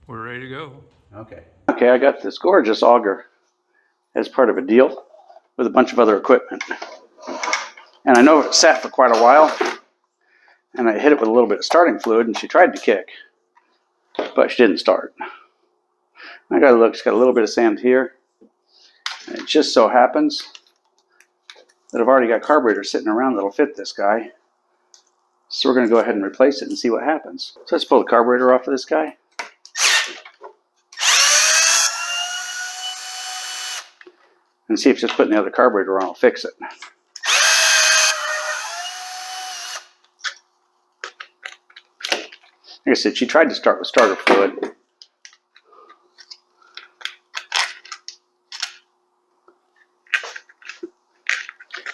We're ready to go. Okay, I got this gorgeous auger as part of a deal with a bunch of other equipment. And I know it sat for quite a while, and I hit it with a little bit of starting fluid, and she tried to kick, but she didn't start. I got to look, it's got a little bit of sand here, and it just so happens that I've already got carburetor sitting around that'll fit this guy. So we're going to go ahead and replace it and see what happens. So let's pull the carburetor off of this guy. And see if just putting the other carburetor on will fix it. Like I said, she tried to start with starter fluid.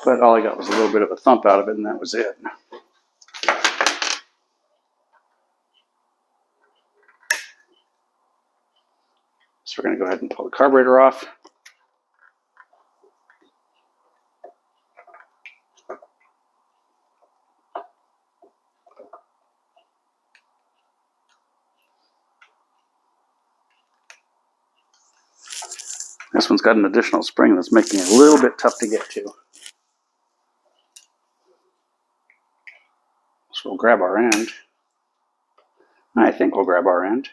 But all I got was a little bit of a thump out of it, and that was it. So we're going to go ahead and pull the carburetor off. This one's got an additional spring that's making it a little bit tough to get to. So we'll grab our end. I think we'll grab our end.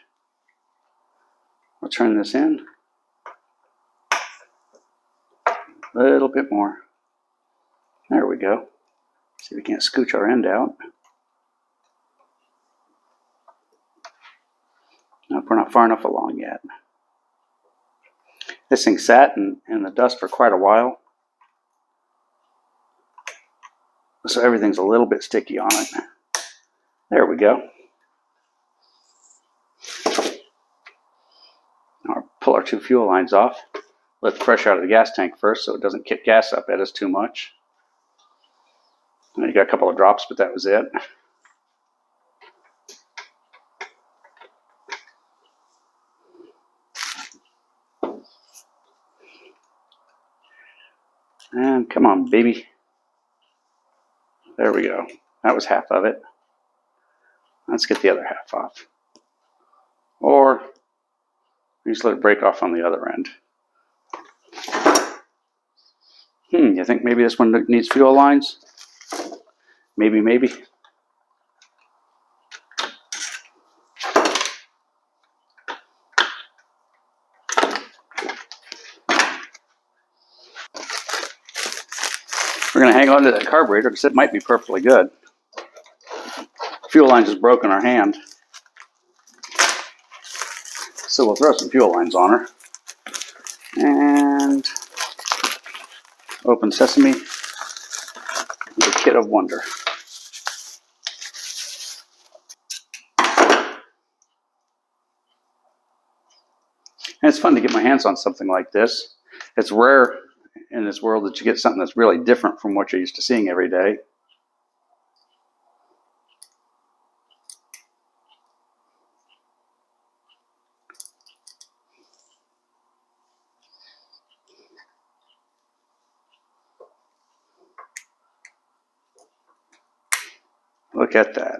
We'll turn this in. A little bit more. There we go. See if we can't scooch our end out. Nope, we're not far enough along yet. This thing sat in the dust for quite a while. So everything's a little bit sticky on it. There we go. Now we'll pull our two fuel lines off. Let the pressure out of the gas tank first so it doesn't kick gas up at us too much. And you got a couple of drops, but that was it. And come on, baby. There we go. That was half of it. Let's get the other half off. Or we just let it break off on the other end. You think maybe this one needs fuel lines? Maybe. We're going to hang on to that carburetor because it might be perfectly good. Fuel line just broke in our hand. So we'll throw some fuel lines on her. And open sesame, the kit of wonder. And it's fun to get my hands on something like this. It's rare in this world that you get something that's really different from what you're used to seeing every day. Look at that.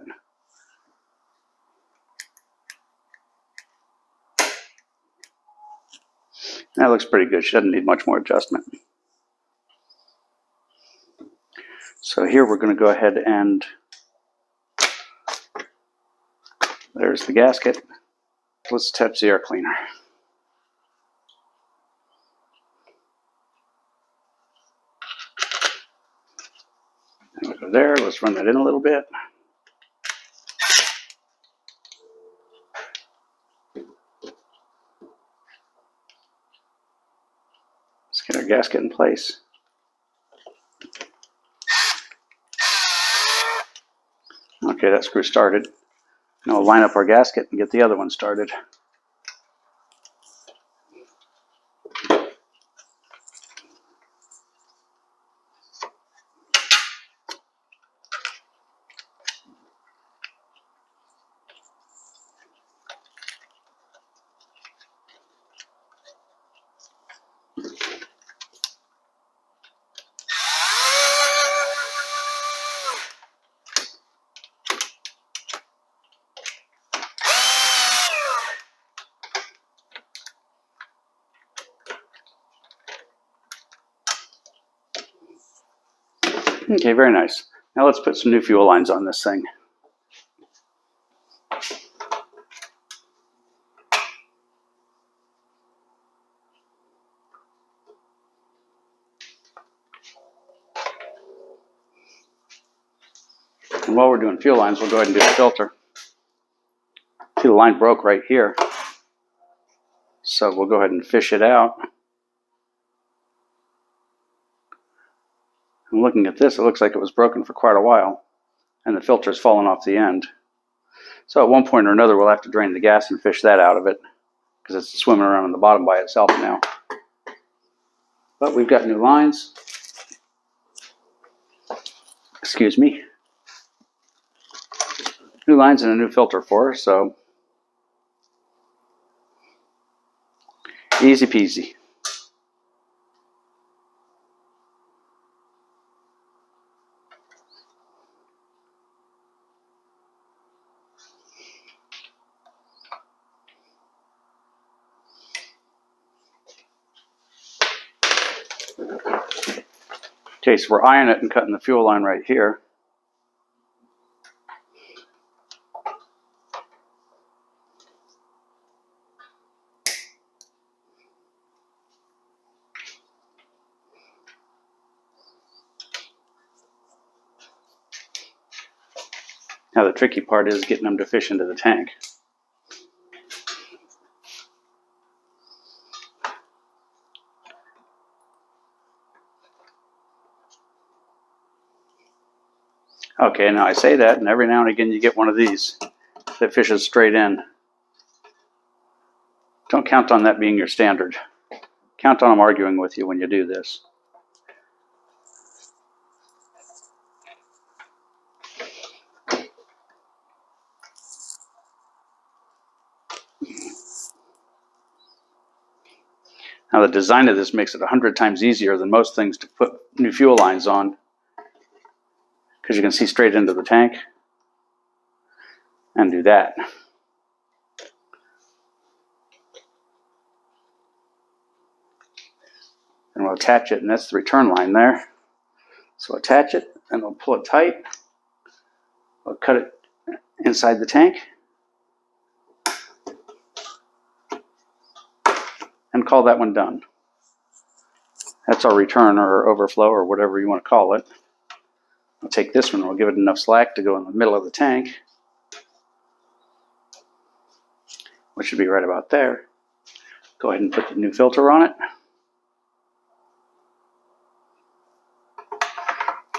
That looks pretty good. She doesn't need much more adjustment. So here we're going to go ahead and there's the gasket. Let's touch the air cleaner. And we go there. Let's run that in a little bit. Let's get our gasket in place. Okay, that screw started. Now we'll line up our gasket and get the other one started. Okay, very nice. Now let's put some new fuel lines on this thing. And while we're doing fuel lines, we'll go ahead and do the filter. See, the line broke right here. So we'll go ahead and fish it out. And looking at this, it looks like it was broken for quite a while, and the filter's fallen off the end. So at one point or another, we'll have to drain the gas and fish that out of it, because it's swimming around in the bottom by itself now. But we've got new lines. Excuse me. New lines and a new filter for us, so easy peasy. Okay, so we're eyeing it and cutting the fuel line right here. Now the tricky part is getting them to fish into the tank. Okay, now I say that, and every now and again you get one of these that fishes straight in. Don't count on that being your standard. Count on them arguing with you when you do this. Now the design of this makes it 100 times easier than most things to put new fuel lines on, because you can see straight into the tank and do that. And we'll attach it, and that's the return line there. So attach it, and we'll pull it tight. We'll cut it inside the tank and call that one done. That's our return or overflow or whatever you want to call it. We'll take this one, we'll give it enough slack to go in the middle of the tank, which should be right about there. Go ahead and put the new filter on it.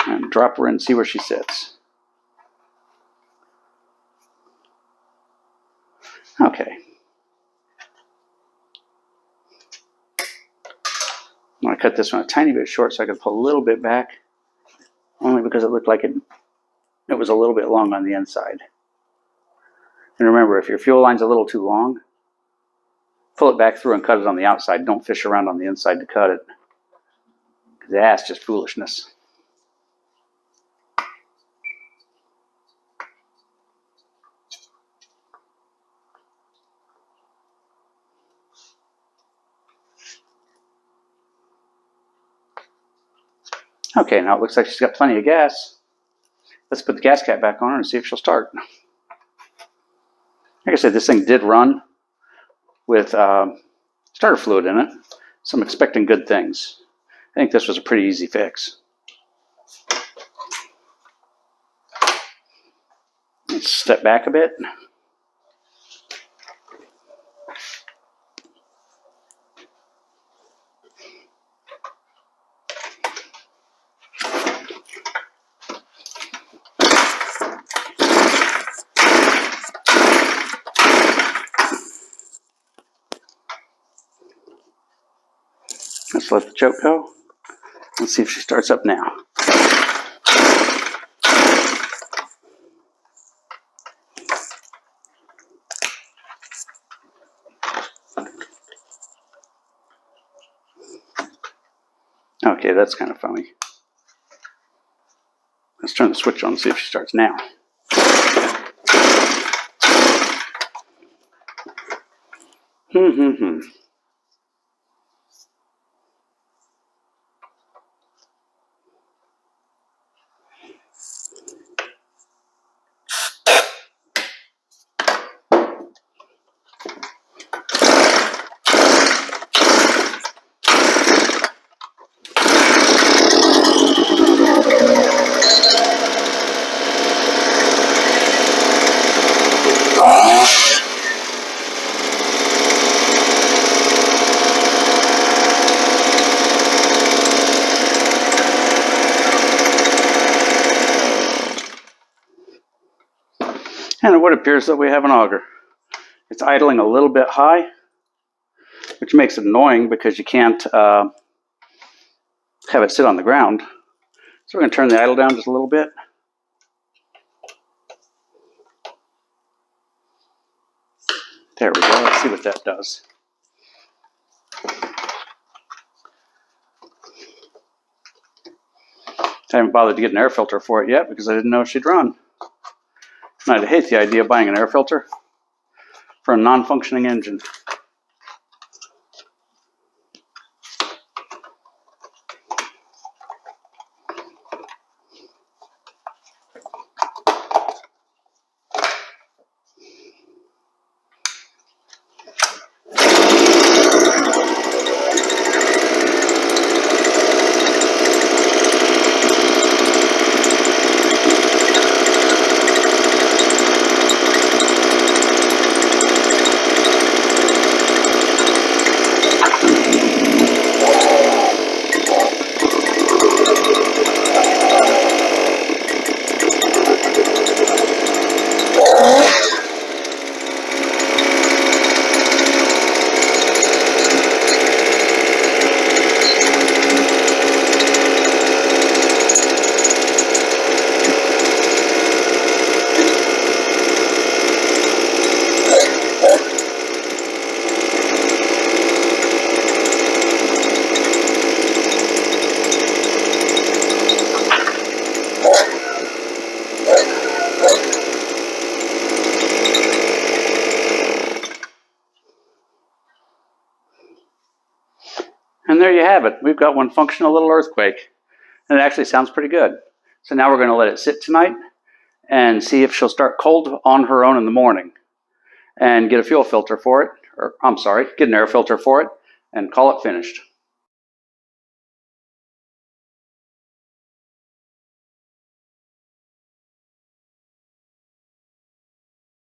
And drop her in and see where she sits. Okay. I'm going to cut this one a tiny bit short so I can pull a little bit back, only because it looked like it was a little bit long on the inside. And remember, if your fuel line's a little too long, pull it back through and cut it on the outside. Don't fish around on the inside to cut it, because that's just foolishness. Okay, now it looks like she's got plenty of gas. Let's put the gas cap back on her and see if she'll start. Like I said, this thing did run with starter fluid in it, so I'm expecting good things. I think this was a pretty easy fix. Let's step back a bit. Let's let the choke go. Let's see if she starts up now. Okay, that's kind of funny. Let's turn the switch on and see if she starts now. would appears that we have an auger. It's idling a little bit high, which makes it annoying because you can't have it sit on the ground. So we're going to turn the idle down just a little bit. There we go. Let's see what that does. I haven't bothered to get an air filter for it yet because I didn't know she'd run. And I'd hate the idea of buying an air filter for a non-functioning engine. And there you have it. We've got one functional little earthquake. And it actually sounds pretty good. So now we're going to let it sit tonight and see if she'll start cold on her own in the morning. And get a fuel filter for it, or I'm sorry, get an air filter for it, and call it finished.